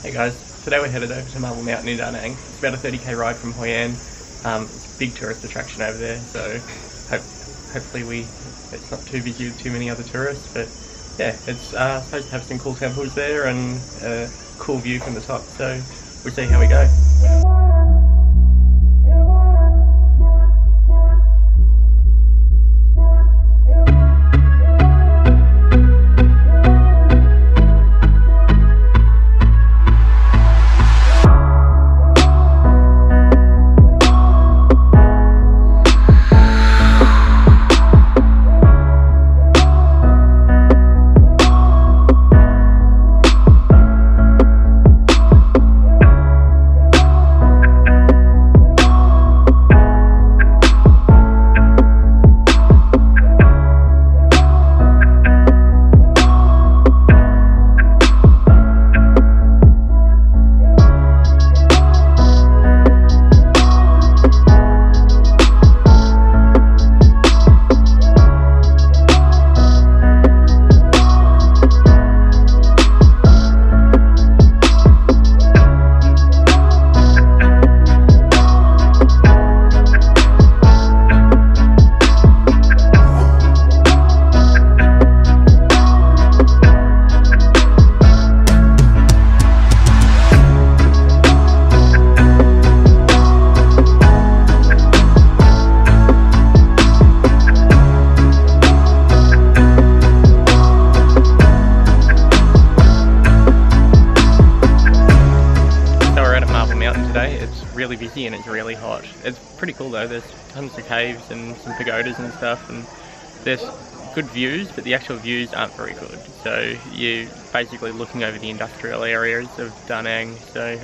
Hey guys, today we're headed over to Marble Mountain in Danang. It's about a 30k ride from Hoi An. It's a big tourist attraction over there, so hopefully it's not too busy with too many other tourists, but yeah, it's supposed to have some cool temples there and a cool view from the top, so we'll see how we go. It's really busy and it's really hot. It's pretty cool though, there's tons of caves and some pagodas and stuff, and there's good views, but the actual views aren't very good. So you're basically looking over the industrial areas of Danang, so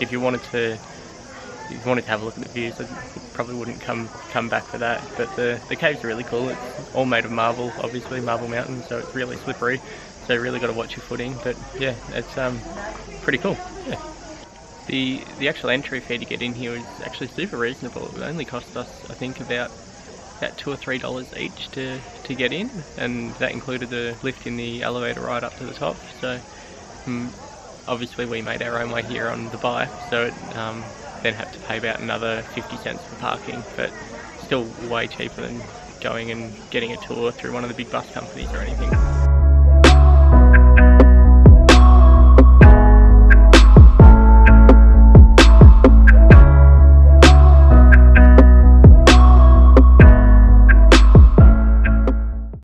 if you wanted to have a look at the views, I probably wouldn't come back for that. But the caves are really cool. It's all made of marble, obviously, Marble Mountain, so it's really slippery, so you really got to watch your footing, but yeah, it's pretty cool. Yeah. The actual entry fee to get in here is actually super reasonable. It only cost us, I think, about $2 or $3 each to get in, and that included the lift in the elevator right up to the top. So obviously we made our own way here on the bike, so it then had to pay about another 50 cents for parking, but still way cheaper than going and getting a tour through one of the big bus companies or anything.